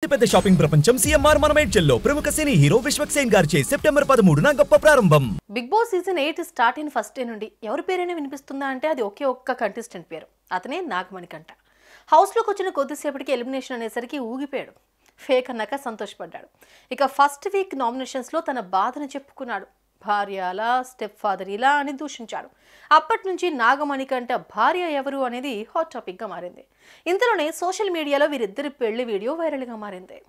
పెద్ద షాపింగ్ ప్రపంచం సిఎంఆర్ మనమేడ్చల్లో ప్రముఖ సినీ హీరో విశ్వక్ సేన్ గారిచే సెప్టెంబర్ 13న గొప్ప ప్రారంభం. బిగ్ బాస్ సీజన్ 8 స్టార్ట్ అయిన ఫస్ట్ డే నుండి ఎవరి పేరైనా వినిపిస్తుందా అంటే అది ఒకే ఒక్క కంటెస్టెంట్ పేరు. అతనే నాగమణికంట. హౌస్లోకి వచ్చిన కొద్దిసేపటికి ఎలిమినేషన్ అనేసరికి ఊగిపోయాడు. ఫేక్ అన్నాక సంతోషపడ్డాడు. ఇక ఫస్ట్ వీక్ నామినేషన్స్లో తన బాధను చెప్పుకున్నాడు. భార్య అలా, స్టెప్ ఫాదర్ ఇలా అని దూషించాడు. అప్పటి నుంచి నాగమణికంట భార్య ఎవరు అనేది హాట్ టాపిక్గా మారింది. ఇంతలోనే సోషల్ మీడియాలో వీరిద్దరి పెళ్లి వీడియో వైరల్గా మారింది.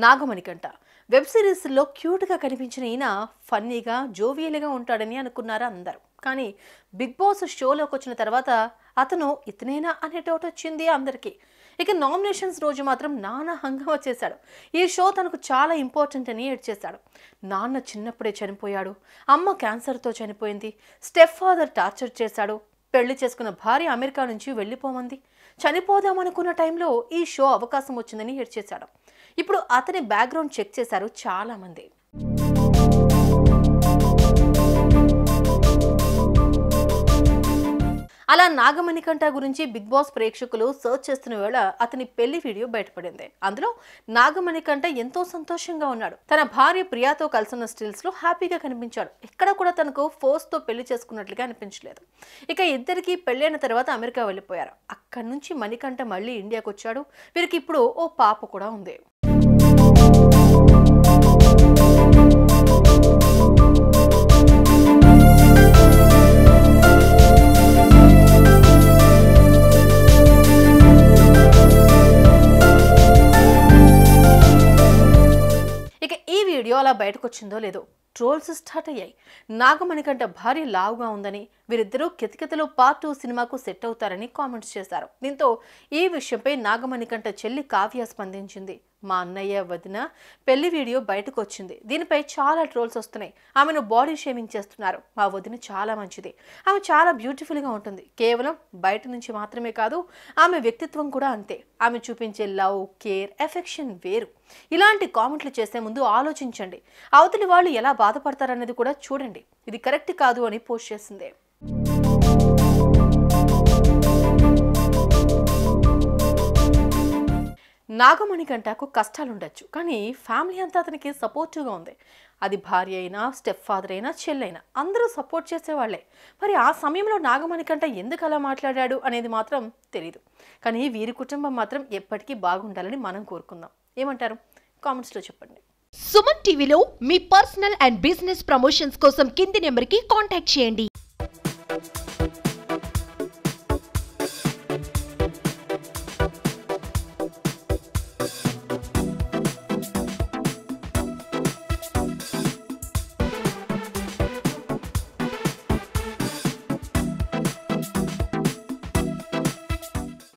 నాగమణికంట వెబ్ సిరీస్లో క్యూట్గా కనిపించిన ఈయన ఫన్నీగా జోవియల్గా ఉంటాడని అనుకున్నారు అందరూ. కానీ బిగ్ బాస్ షోలోకి వచ్చిన తర్వాత అతను ఇతనేనా అనే డౌట్ వచ్చింది అందరికీ. ఇక నామినేషన్స్ రోజు మాత్రం నాన్న హంగామా చేశాడు. ఈ షో తనకు చాలా ఇంపార్టెంట్ అని ఏడ్చేశాడు. నాన్న చిన్నప్పుడే చనిపోయాడు, అమ్మ క్యాన్సర్తో చనిపోయింది, స్టెప్ ఫాదర్ టార్చర్ చేశాడు, పెళ్లి చేసుకున్న భార్య అమెరికా నుంచి వెళ్ళిపోమంది, చనిపోదామనుకున్న టైంలో ఈ షో అవకాశం వచ్చిందని ఏడ్చేశాడు. ఇప్పుడు అతని బ్యాక్గ్రౌండ్ చెక్ చేశారు చాలా మంది. అలా నాగమణికంట గురించి బిగ్ బాస్ ప్రేక్షకులు సర్చ్ చేస్తున్న వేళ అతని పెళ్లి వీడియో బయటపడింది. అందులో నాగమణికంట ఎంతో సంతోషంగా ఉన్నాడు. తన భార్య ప్రియాతో కలిసిన స్టిల్స్ లో హ్యాపీగా కనిపించాడు. ఎక్కడ కూడా తనకు ఫోర్స్ తో పెళ్లి చేసుకున్నట్లుగా అనిపించలేదు. ఇక ఇద్దరికి పెళ్లైన తర్వాత అమెరికా వెళ్ళిపోయారు. అక్కడి నుంచి మణికంఠ మళ్ళీ ఇండియాకు వచ్చాడు. వీరికి ఇప్పుడు ఓ పాప కూడా ఉంది. వీడియో అలా బయటకు వచ్చిందో లేదో ట్రోల్స్ స్టార్ట్ అయ్యాయి. నాగమణికంట భార్య లావుగా ఉందని, వీరిద్దరూ కితకితలు పార్ట్ 2 సినిమాకు సెట్ అవుతారని కామెంట్స్ చేశారు. దీంతో ఈ విషయంపై నాగమణికంట చెల్లి కావ్య స్పందించింది. మా అన్నయ్య వదిన పెళ్లి వీడియో బయటకు వచ్చింది, దీనిపై చాలా ట్రోల్స్ వస్తున్నాయి, ఆమెను బాడీ షేమింగ్ చేస్తున్నారు, మా వదిన చాలా మంచిది, ఆమె చాలా బ్యూటిఫుల్గా ఉంటుంది, కేవలం బయట నుంచి మాత్రమే కాదు ఆమె వ్యక్తిత్వం కూడా అంతే, ఆమె చూపించే లవ్, కేర్, ఎఫెక్షన్ వేరు. ఇలాంటి కామెంట్లు చేసే ముందు ఆలోచించండి, అవతలి వాళ్ళు ఎలా బాధపడతారనేది కూడా చూడండి, ఇది కరెక్ట్ కాదు అని పోస్ట్ చేసింది. నాగమణికంటకు కష్టాలుండొచ్చు, కానీ ఫ్యామిలీ అంతా అతనికి సపోర్టివ్గా ఉంది. అది భార్య అయినా, స్టెప్ ఫాదర్ అయినా, చెల్లైనా అందరూ సపోర్ట్ చేసేవాళ్లే. మరి ఆ సమయంలో నాగమణికంట ఎందుకు అలా మాట్లాడాడు అనేది మాత్రం తెలీదు. కానీ వీరి కుటుంబం మాత్రం ఎప్పటికీ బాగుండాలని మనం కోరుకుందాం. ఏమంటారు? కామెంట్స్లో చెప్పండి. సుమన్ టీవీలో మీ పర్సనల్ అండ్ బిజినెస్ ప్రమోషన్స్ కోసం కింది నెంబర్కి కాంటాక్ట్ చేయండి.